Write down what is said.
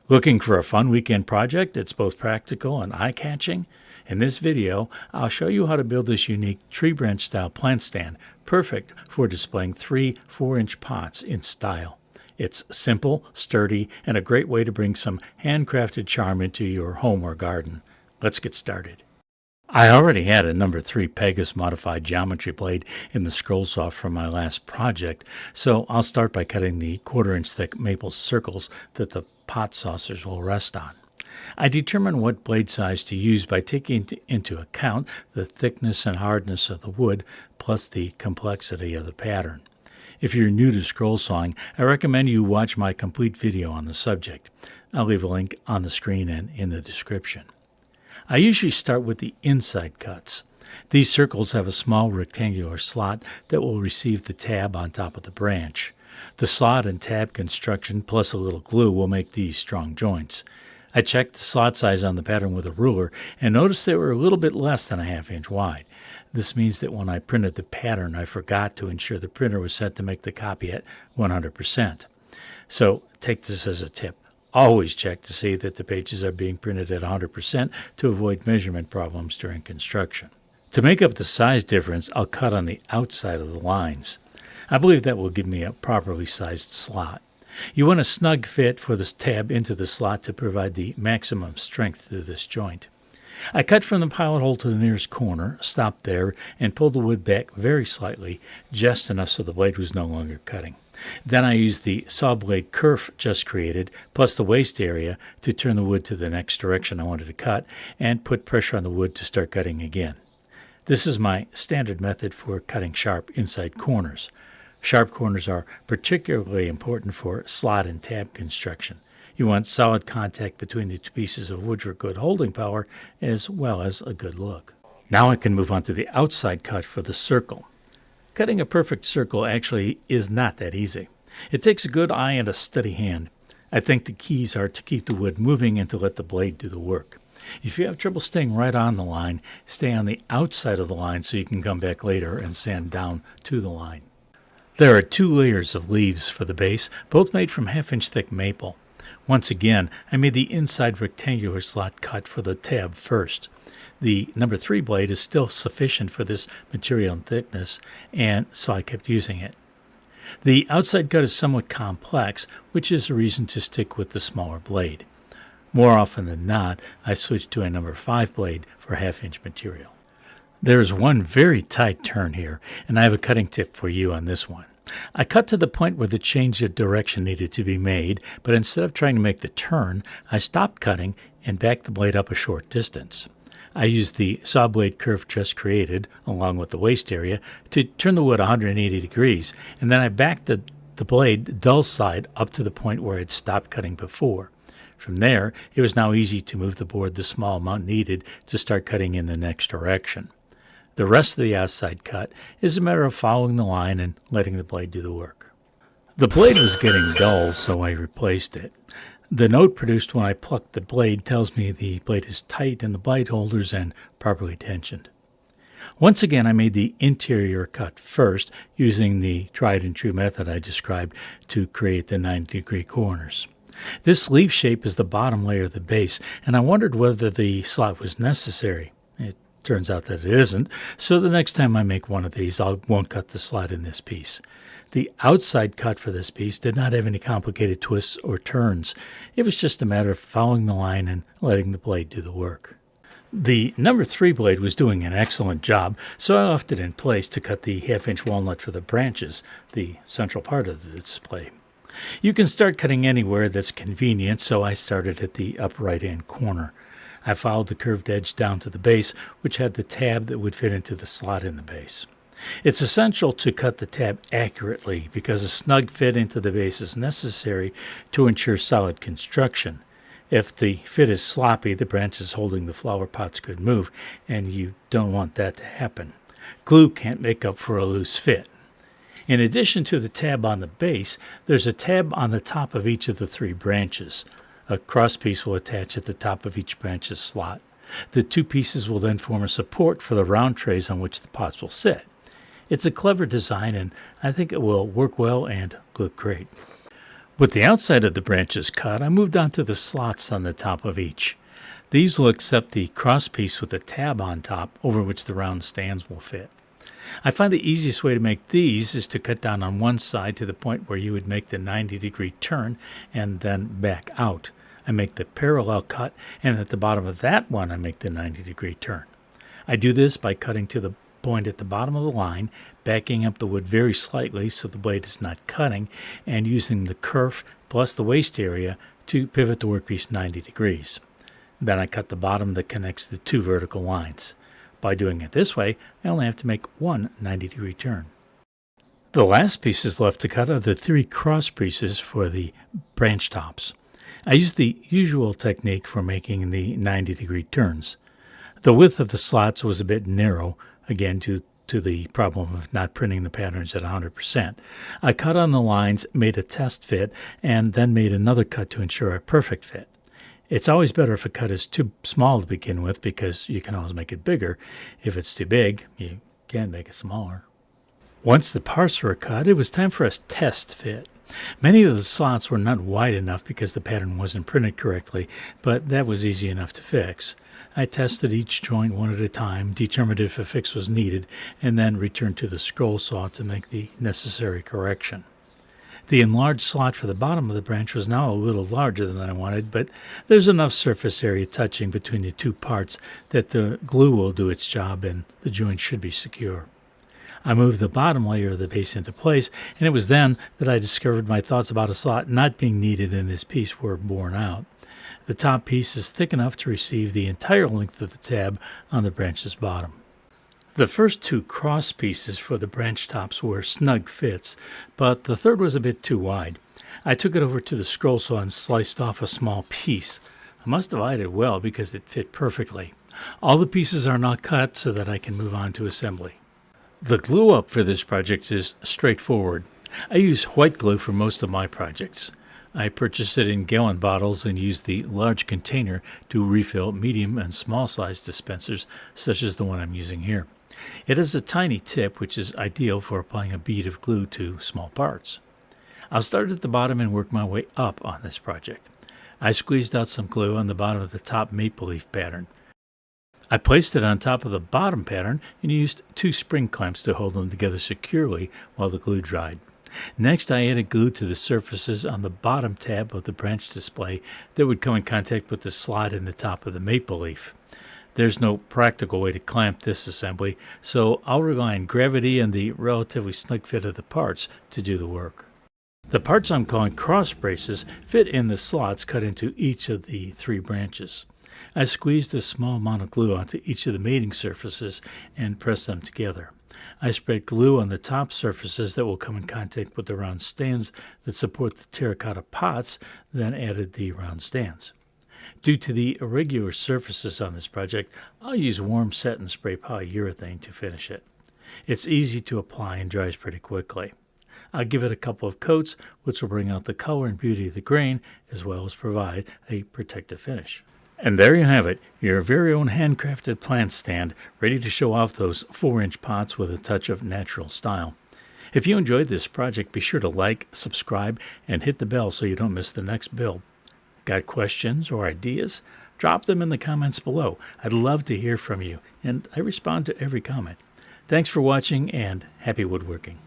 Looking for a fun weekend project that's both practical and eye-catching? In this video, I'll show you how to build this unique tree branch style plant stand, perfect for displaying 3 4-inch pots in style. It's simple, sturdy, and a great way to bring some handcrafted charm into your home or garden. Let's get started. I already had a number 3 Pegasus modified geometry blade in the scroll saw from my last project, so I'll start by cutting the 1/4-inch thick maple circles that the pot saucers will rest on. I determine what blade size to use by taking into account the thickness and hardness of the wood, plus the complexity of the pattern. If you're new to scroll sawing, I recommend you watch my complete video on the subject. I'll leave a link on the screen and in the description. I usually start with the inside cuts. These circles have a small rectangular slot that will receive the tab on top of the branch. The slot and tab construction plus a little glue will make these strong joints. I checked the slot size on the pattern with a ruler and noticed they were a little bit less than a 1/2 inch wide. This means that when I printed the pattern, I forgot to ensure the printer was set to make the copy at 100%. So take this as a tip. Always check to see that the pages are being printed at 100% to avoid measurement problems during construction. To make up the size difference, I'll cut on the outside of the lines. I believe that will give me a properly sized slot. You want a snug fit for this tab into the slot to provide the maximum strength to this joint. I cut from the pilot hole to the nearest corner, stopped there, and pulled the wood back very slightly, just enough so the blade was no longer cutting. Then I used the saw blade kerf just created, plus the waste area, to turn the wood to the next direction I wanted to cut, and put pressure on the wood to start cutting again. This is my standard method for cutting sharp inside corners. Sharp corners are particularly important for slot and tab construction. You want solid contact between the 2 pieces of wood for good holding power, as well as a good look. Now I can move on to the outside cut for the circle. Cutting a perfect circle actually is not that easy. It takes a good eye and a steady hand. I think the keys are to keep the wood moving and to let the blade do the work. If you have trouble staying right on the line, stay on the outside of the line so you can come back later and sand down to the line. There are 2 layers of leaves for the base, both made from 1/2 inch thick maple. Once again, I made the inside rectangular slot cut for the tab first. The number 3 blade is still sufficient for this material and thickness, and so I kept using it. The outside cut is somewhat complex, which is a reason to stick with the smaller blade. More often than not, I switch to a number 5 blade for 1/2 inch material. There is one very tight turn here, and I have a cutting tip for you on this one. I cut to the point where the change of direction needed to be made, but instead of trying to make the turn, I stopped cutting and backed the blade up a short distance. I used the saw blade kerf just created, along with the waste area, to turn the wood 180 degrees, and then I backed the blade dull side up to the point where I'd stopped cutting before. From there, it was now easy to move the board the small amount needed to start cutting in the next direction. The rest of the outside cut is a matter of following the line and letting the blade do the work. The blade was getting dull, so I replaced it. The note produced when I plucked the blade tells me the blade is tight in the blade holders and properly tensioned. Once again, I made the interior cut first, using the tried and true method I described to create the 90-degree corners. This leaf shape is the bottom layer of the base, and I wondered whether the slot was necessary. It turns out that it isn't, so the next time I make one of these, I won't cut the slot in this piece. The outside cut for this piece did not have any complicated twists or turns. It was just a matter of following the line and letting the blade do the work. The number 3 blade was doing an excellent job, so I left it in place to cut the 1/2 inch walnut for the branches, the central part of the display. You can start cutting anywhere that's convenient, so I started at the upper right-hand corner. I followed the curved edge down to the base, which had the tab that would fit into the slot in the base. It's essential to cut the tab accurately because a snug fit into the base is necessary to ensure solid construction. If the fit is sloppy, the branches holding the flower pots could move, and you don't want that to happen. Glue can't make up for a loose fit. In addition to the tab on the base, there's a tab on the top of each of the 3 branches. A crosspiece will attach at the top of each branch's slot. The 2 pieces will then form a support for the round trays on which the pots will sit. It's a clever design, and I think it will work well and look great. With the outside of the branches cut, I moved on to the slots on the top of each. These will accept the crosspiece with a tab on top over which the round stands will fit. I find the easiest way to make these is to cut down on one side to the point where you would make the 90-degree turn and then back out. I make the parallel cut, and at the bottom of that one I make the 90-degree turn. I do this by cutting to the point at the bottom of the line, backing up the wood very slightly so the blade is not cutting, and using the kerf plus the waste area to pivot the workpiece 90 degrees. Then I cut the bottom that connects the two vertical lines. By doing it this way, I only have to make one 90-degree turn. The last pieces left to cut are the three cross pieces for the branch tops. I use the usual technique for making the 90-degree turns. The width of the slots was a bit narrow, again due to the problem of not printing the patterns at 100%. I cut on the lines, made a test fit, and then made another cut to ensure a perfect fit. It's always better if a cut is too small to begin with because you can always make it bigger. If it's too big, you can make it smaller. Once the parts were cut, it was time for a test fit. Many of the slots were not wide enough because the pattern wasn't printed correctly, but that was easy enough to fix. I tested each joint one at a time, determined if a fix was needed, and then returned to the scroll saw to make the necessary correction. The enlarged slot for the bottom of the branch was now a little larger than I wanted, but there's enough surface area touching between the two parts that the glue will do its job and the joint should be secure. I moved the bottom layer of the base into place, and it was then that I discovered my thoughts about a slot not being needed in this piece were borne out. The top piece is thick enough to receive the entire length of the tab on the branch's bottom. The first two cross pieces for the branch tops were snug fits, but the third was a bit too wide. I took it over to the scroll saw and sliced off a small piece. I must divide it well because it fit perfectly. All the pieces are now cut so that I can move on to assembly. The glue up for this project is straightforward. I use white glue for most of my projects. I purchase it in gallon bottles and use the large container to refill medium and small size dispensers such as the one I'm using here. It has a tiny tip which is ideal for applying a bead of glue to small parts. I'll start at the bottom and work my way up on this project. I squeezed out some glue on the bottom of the top maple leaf pattern. I placed it on top of the bottom pattern and used two spring clamps to hold them together securely while the glue dried. Next, I added glue to the surfaces on the bottom tab of the branch display that would come in contact with the slot in the top of the maple leaf. There's no practical way to clamp this assembly, so I'll rely on gravity and the relatively snug fit of the parts to do the work. The parts I'm calling cross braces fit in the slots cut into each of the three branches. I squeezed a small amount of glue onto each of the mating surfaces and pressed them together. I spread glue on the top surfaces that will come in contact with the round stands that support the terracotta pots, then added the round stands. Due to the irregular surfaces on this project, I'll use warm satin spray polyurethane to finish it. It's easy to apply and dries pretty quickly. I'll give it a couple of coats, which will bring out the color and beauty of the grain, as well as provide a protective finish. And there you have it, your very own handcrafted plant stand, ready to show off those 4-inch pots with a touch of natural style. If you enjoyed this project, be sure to like, subscribe, and hit the bell so you don't miss the next build. Got questions or ideas? Drop them in the comments below. I'd love to hear from you, and I respond to every comment. Thanks for watching, and happy woodworking.